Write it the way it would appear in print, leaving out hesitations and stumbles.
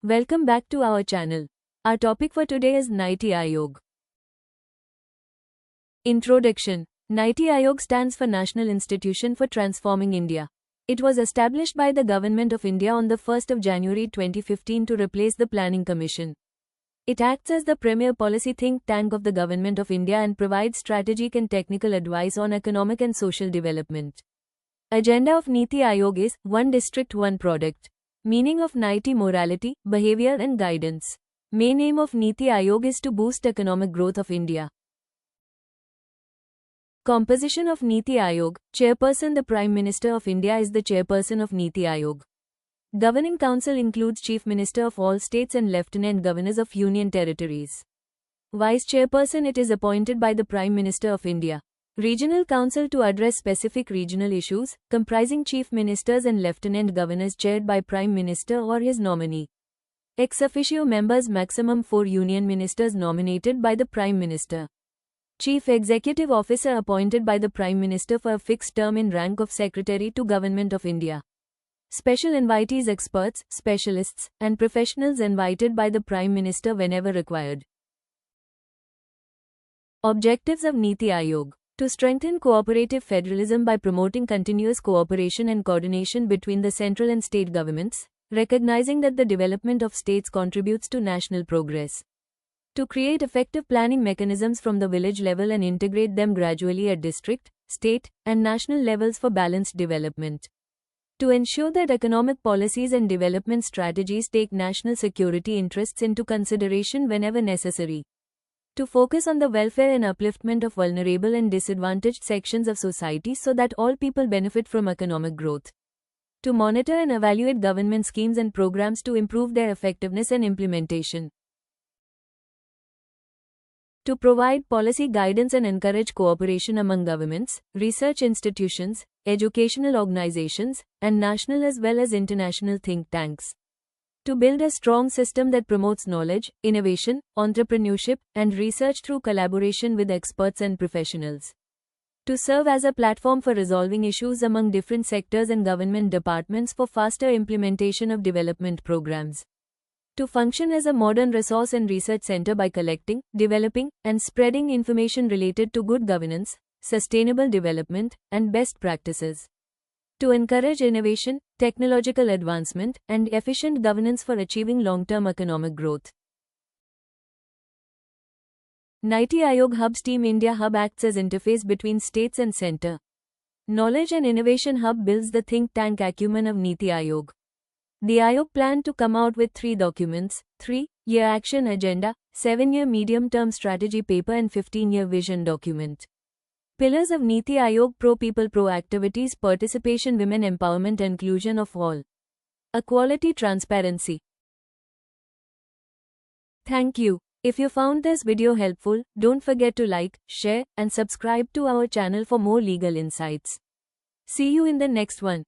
Welcome back to our channel. Our topic for today is Niti Aayog. Introduction. Niti Aayog stands for National Institution for Transforming India. It was established by the Government of India on the 1st of January 2015 to replace the Planning Commission. It acts as the premier policy think tank of the Government of India and provides strategic and technical advice on economic and social development. Agenda of Niti Aayog is One District, One Product. Meaning of Niti: morality, behavior and guidance. Main aim of Niti Aayog is to boost economic growth of India. Composition of Niti Aayog. Chairperson: the Prime Minister of India is the chairperson of Niti Aayog. Governing Council includes Chief Minister of all states and Lieutenant Governors of Union Territories. Vice Chairperson: it is appointed by the Prime Minister of India. Regional Council to address specific regional issues, comprising Chief Ministers and Lieutenant Governors chaired by Prime Minister or his nominee. Ex officio members: maximum 4 Union Ministers nominated by the Prime Minister. Chief Executive Officer appointed by the Prime Minister for a fixed term in rank of Secretary to Government of India. Special invitees: experts, specialists, and professionals invited by the Prime Minister whenever required. Objectives of Niti Aayog. To strengthen cooperative federalism by promoting continuous cooperation and coordination between the central and state governments, recognizing that the development of states contributes to national progress. To create effective planning mechanisms from the village level and integrate them gradually at district, state, and national levels for balanced development. To ensure that economic policies and development strategies take national security interests into consideration whenever necessary. To focus on the welfare and upliftment of vulnerable and disadvantaged sections of society so that all people benefit from economic growth. To monitor and evaluate government schemes and programs to improve their effectiveness and implementation. To provide policy guidance and encourage cooperation among governments, research institutions, educational organizations, and national as well as international think tanks. To build a strong system that promotes knowledge, innovation, entrepreneurship, and research through collaboration with experts and professionals. To serve as a platform for resolving issues among different sectors and government departments for faster implementation of development programs. To function as a modern resource and research center by collecting, developing, and spreading information related to good governance, sustainable development, and best practices. To encourage innovation, technological advancement, and efficient governance for achieving long-term economic growth. Niti Aayog Hub's Team India Hub acts as interface between states and center. Knowledge and Innovation Hub builds the think tank acumen of Niti Aayog. The Aayog planned to come out with 3 documents: 3-year action agenda, 7-year medium-term strategy paper and 15-year vision document. Pillars of Niti Aayog: pro-people, pro-activities, participation, women empowerment, inclusion of all. Equality, transparency. Thank you. If you found this video helpful, don't forget to like, share, and subscribe to our channel for more legal insights. See you in the next one.